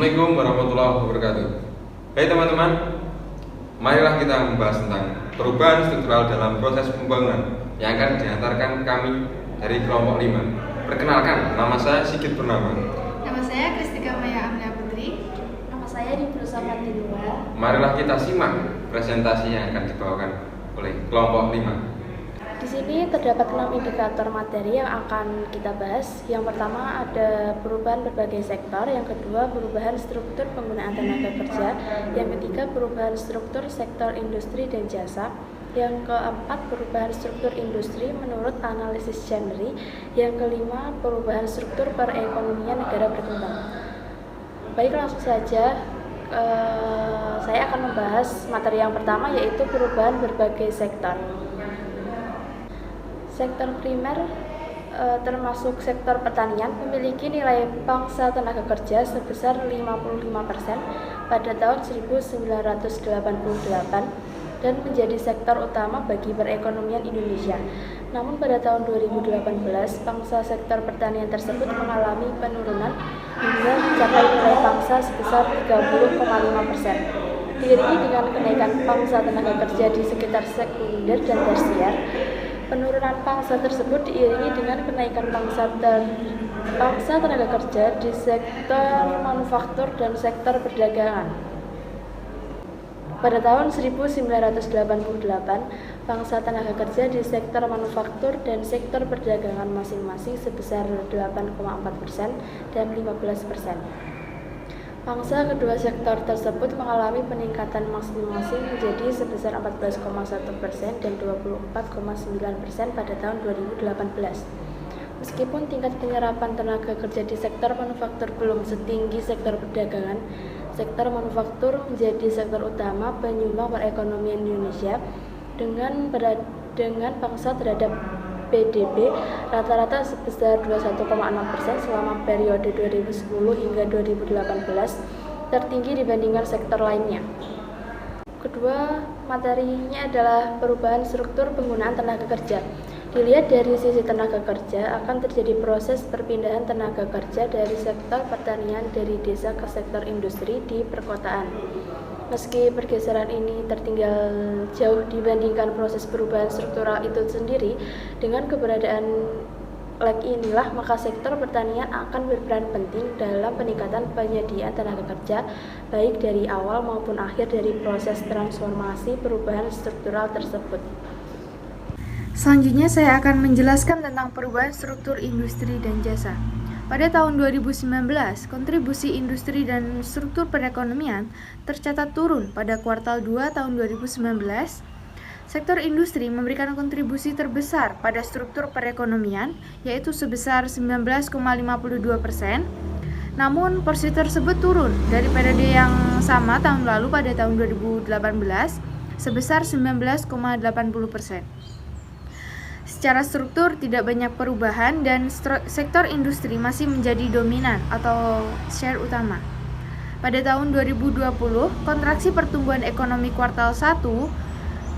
Assalamualaikum warahmatullahi wabarakatuh. Hai teman-teman, marilah kita membahas tentang perubahan struktural dalam proses pembangunan yang akan diantarkan kami dari kelompok 5. Perkenalkan, nama saya Sigit Purnama. Nama saya Kristika Maya Amna Putri. Nama saya Diprusa Martinua. Marilah kita simak presentasi yang akan dibawakan oleh kelompok 5. Di sini terdapat 6 indikator materi yang akan kita bahas. Yang pertama ada perubahan berbagai sektor, yang kedua perubahan struktur penggunaan tenaga kerja, yang ketiga perubahan struktur sektor industri dan jasa, yang keempat perubahan struktur industri menurut analisis January, yang kelima perubahan struktur perekonomian negara berkembang. Baik, langsung saja saya akan membahas materi yang pertama, yaitu perubahan berbagai sektor. Sektor primer termasuk sektor pertanian memiliki nilai pangsa tenaga kerja sebesar 55% pada tahun 1988 dan menjadi sektor utama bagi perekonomian Indonesia. Namun pada tahun 2018 pangsa sektor pertanian tersebut mengalami penurunan hingga mencapai nilai pangsa sebesar 30,5%. Diiringi dengan kenaikan pangsa tenaga kerja di sekitar sekunder dan tersier, penurunan pangsa tersebut diiringi dengan kenaikan pangsa tenaga kerja di sektor manufaktur dan sektor perdagangan. Pada tahun 1988, pangsa tenaga kerja di sektor manufaktur dan sektor perdagangan masing-masing sebesar 8,4% dan 15%. Pangsa kedua sektor tersebut mengalami peningkatan masing-masing menjadi sebesar 14,1% dan 24,9% pada tahun 2018. Meskipun tingkat penyerapan tenaga kerja di sektor manufaktur belum setinggi sektor perdagangan, sektor manufaktur menjadi sektor utama penyumbang perekonomian Indonesia dengan pangsa terhadap PDB rata-rata sebesar 21,6% selama periode 2010 hingga 2018, tertinggi dibandingkan sektor lainnya. Kedua materinya adalah perubahan struktur penggunaan tenaga kerja. Dilihat dari sisi tenaga kerja, akan terjadi proses perpindahan tenaga kerja dari sektor pertanian dari desa ke sektor industri di perkotaan. Meski pergeseran ini tertinggal jauh dibandingkan proses perubahan struktural itu sendiri, dengan keberadaan lag inilah maka sektor pertanian akan berperan penting dalam peningkatan penyediaan tenaga kerja baik dari awal maupun akhir dari proses transformasi perubahan struktural tersebut. Selanjutnya saya akan menjelaskan tentang perubahan struktur industri dan jasa. Pada tahun 2019, kontribusi industri dan struktur perekonomian tercatat turun pada kuartal 2 tahun 2019. Sektor industri memberikan kontribusi terbesar pada struktur perekonomian, yaitu sebesar 19,52%. Namun, porsi tersebut turun dari periode yang sama tahun lalu pada tahun 2018 sebesar 19,80%. Secara struktur tidak banyak perubahan dan sektor industri masih menjadi dominan atau share utama. Pada tahun 2020, kontraksi pertumbuhan ekonomi kuartal 1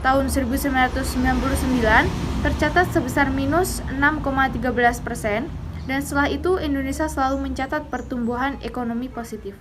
tahun 1999 tercatat sebesar minus 6,13% dan setelah itu Indonesia selalu mencatat pertumbuhan ekonomi positif.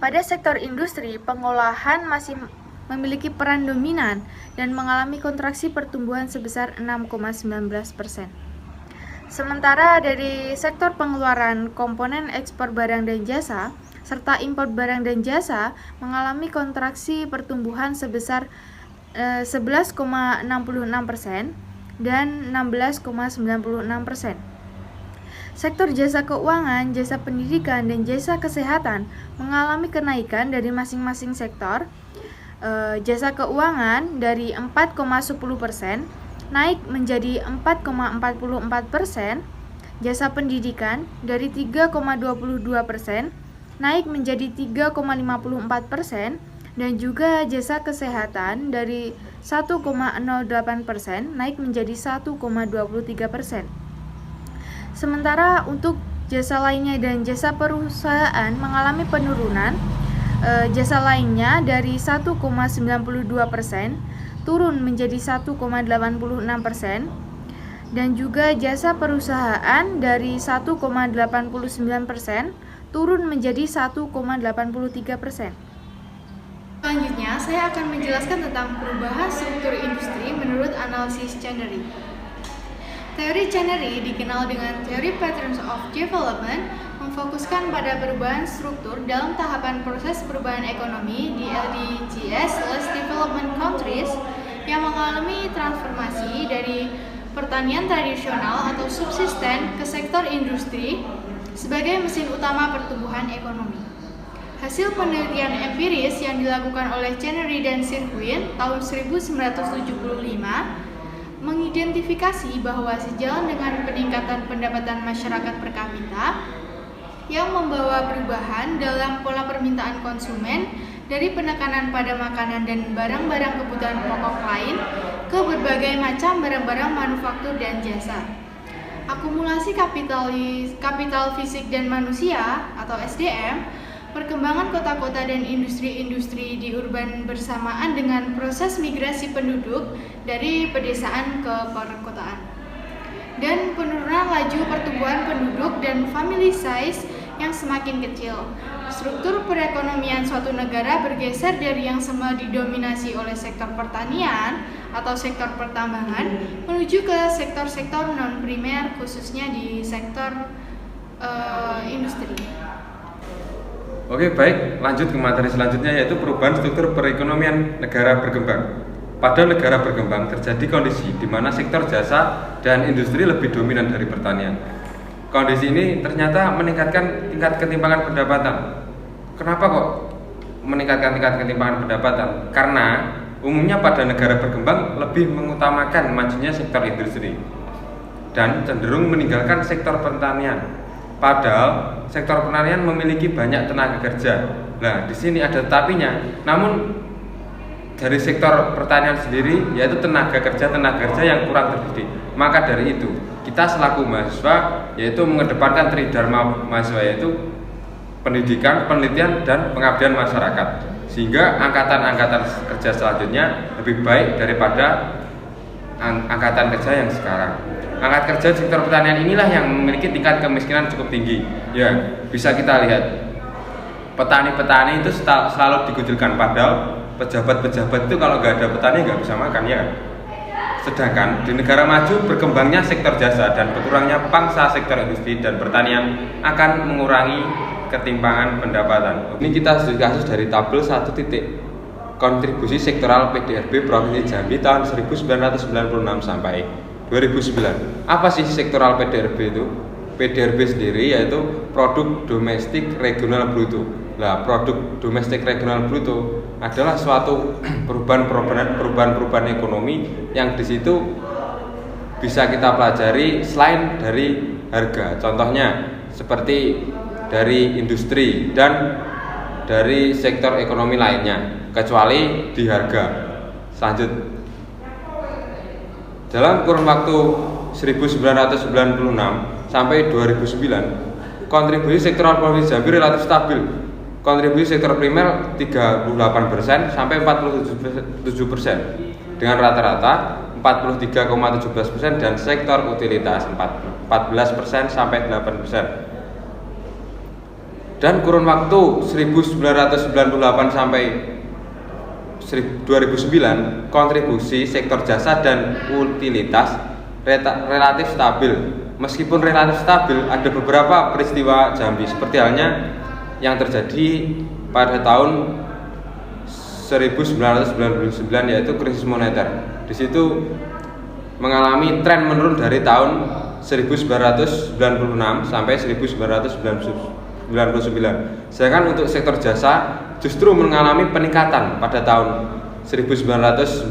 Pada sektor industri, pengolahan masih memiliki peran dominan dan mengalami kontraksi pertumbuhan sebesar 6,19%. Sementara dari sektor pengeluaran komponen ekspor barang dan jasa serta impor barang dan jasa mengalami kontraksi pertumbuhan sebesar 11,66% dan 16,96%. Sektor jasa keuangan, jasa pendidikan, dan jasa kesehatan mengalami kenaikan dari masing-masing sektor. Jasa keuangan dari 4,10% naik menjadi 4,44%, jasa pendidikan dari 3,22% naik menjadi 3,54%, dan juga jasa kesehatan dari 1,08% naik menjadi 1,23%. Sementara untuk jasa lainnya dan jasa perusahaan mengalami penurunan. Jasa lainnya dari 1,92% turun menjadi 1,86%, dan juga jasa perusahaan dari 1,89% turun menjadi 1,83%. Selanjutnya, saya akan menjelaskan tentang perubahan struktur industri menurut analisis Chenery. Teori Chenery dikenal dengan teori Patterns of Development, memfokuskan pada perubahan struktur dalam tahapan proses perubahan ekonomi di LDCs (Less Development Countries) yang mengalami transformasi dari pertanian tradisional atau subsisten ke sektor industri sebagai mesin utama pertumbuhan ekonomi. Hasil penelitian empiris yang dilakukan oleh Chenery dan Sirwin tahun 1975 mengidentifikasi bahwa sejalan dengan peningkatan pendapatan masyarakat per kapita yang membawa perubahan dalam pola permintaan konsumen dari penekanan pada makanan dan barang-barang kebutuhan pokok lain ke berbagai macam barang-barang manufaktur dan jasa. Akumulasi kapital fisik dan manusia atau SDM, perkembangan kota-kota dan industri-industri di urban bersamaan dengan proses migrasi penduduk dari pedesaan ke perkotaan, dan penurunan laju pertumbuhan penduduk dan family size yang semakin kecil. Struktur perekonomian suatu negara bergeser dari yang semula didominasi oleh sektor pertanian atau sektor pertambangan menuju ke sektor-sektor non-primer, khususnya di sektor industri. Oke, baik, lanjut ke materi selanjutnya, yaitu perubahan struktur perekonomian negara berkembang. Pada negara berkembang terjadi kondisi di mana sektor jasa dan industri lebih dominan dari pertanian. Kondisi ini ternyata meningkatkan tingkat ketimpangan pendapatan. Kenapa kok meningkatkan tingkat ketimpangan pendapatan? Karena umumnya pada negara berkembang lebih mengutamakan majunya sektor industri dan cenderung meninggalkan sektor pertanian. Padahal sektor pertanian memiliki banyak tenaga kerja. Nah, di sini ada tapinya. Namun dari sektor pertanian sendiri, yaitu tenaga kerja yang kurang terdidik. Maka dari itu, kita selaku mahasiswa yaitu mengedepankan tridharma mahasiswa, yaitu pendidikan, penelitian, dan pengabdian masyarakat. Sehingga angkatan-angkatan kerja selanjutnya lebih baik daripada angkatan kerja yang sekarang. Angkat kerja sektor pertanian inilah yang memiliki tingkat kemiskinan cukup tinggi. Ya, bisa kita lihat petani-petani itu selalu dikucilkan, padahal pejabat-pejabat itu kalau nggak ada petani nggak bisa makan, ya. Sedangkan di negara maju berkembangnya sektor jasa dan berkurangnya pangsa sektor industri dan pertanian akan mengurangi ketimpangan pendapatan. Ini kita studi kasus dari tabel 1 titik kontribusi sektoral PDRB Provinsi Jambi tahun 1996 sampai 2009. Apa sih sektoral PDRB itu? PDRB sendiri yaitu produk domestik regional bruto. Nah, produk domestik regional bruto adalah suatu perubahan ekonomi yang di situ bisa kita pelajari selain dari harga. Contohnya seperti dari industri dan dari sektor ekonomi lainnya, kecuali di harga. Selanjutnya, dalam kurun waktu 1996 sampai 2009, kontribusi sektoral Provinsi Jambi relatif stabil. Kontribusi sektor primer 38% sampai 47%, dengan rata-rata 43,17% dan sektor utilitas 14% sampai 8%. Dan kurun waktu 1998 sampai 2009, kontribusi sektor jasa dan utilitas relatif stabil. Meskipun relatif stabil, ada beberapa peristiwa Jambi, seperti halnya yang terjadi pada tahun 1999, yaitu krisis moneter. Di situ mengalami tren menurun dari tahun 1996 sampai 1999. Sedangkan untuk sektor jasa justru mengalami peningkatan pada tahun 1996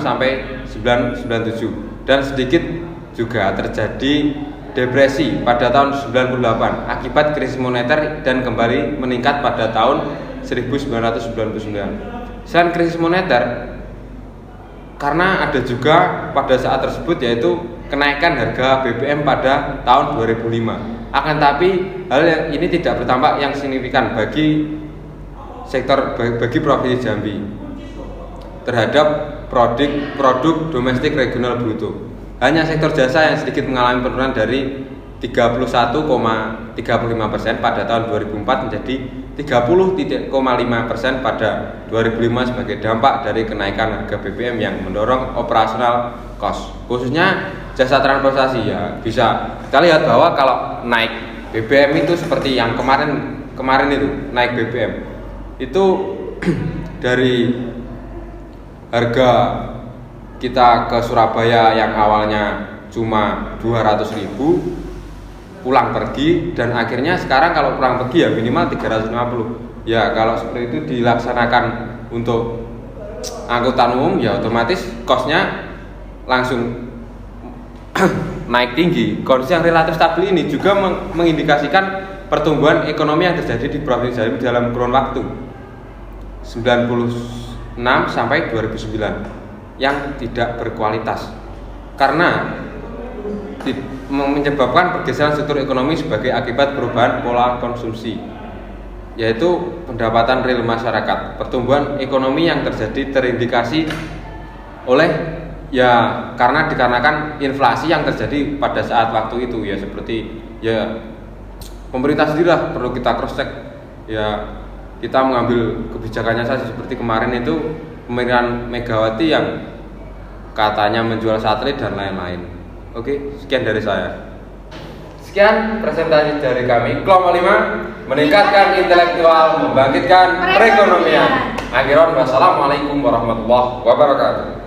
sampai 1997, dan sedikit juga terjadi depresi pada tahun 98 akibat krisis moneter dan kembali meningkat pada tahun 1999. Selain krisis moneter, karena ada juga pada saat tersebut yaitu kenaikan harga BBM pada tahun 2005. Akan tapi hal yang ini tidak berdampak yang signifikan bagi Provinsi Jambi terhadap produk domestik regional bruto. Hanya sektor jasa yang sedikit mengalami penurunan dari 31,35% pada tahun 2004 menjadi 30,5% pada 2005 sebagai dampak dari kenaikan harga BBM yang mendorong operasional cost. Khususnya jasa transportasi ya, bisa kita lihat bahwa kalau naik BBM itu seperti yang kemarin itu naik BBM itu dari harga kita ke Surabaya yang awalnya cuma 200.000 pulang pergi, dan akhirnya sekarang kalau pulang pergi ya minimal 350. Ya kalau seperti itu dilaksanakan untuk angkutan umum ya otomatis cost-nya langsung naik tinggi. Kondisi yang relatif stabil ini juga mengindikasikan pertumbuhan ekonomi yang terjadi di Provinsi Jambi dalam kurun waktu 96 sampai 2009 yang tidak berkualitas, karena menyebabkan pergeseran struktur ekonomi sebagai akibat perubahan pola konsumsi, yaitu pendapatan real masyarakat. Pertumbuhan ekonomi yang terjadi terindikasi oleh karena dikarenakan inflasi yang terjadi pada saat waktu itu ya, seperti ya pemerintah sendirilah perlu kita cross check ya, kita mengambil kebijakannya saja seperti kemarin itu pemerintahan Megawati yang katanya menjual satelit dan lain-lain. Oke, sekian dari saya. Sekian presentasi dari kami kelompok 5, meningkatkan intelektual, membangkitkan perekonomian. Akhiran wassalamualaikum warahmatullahi wabarakatuh.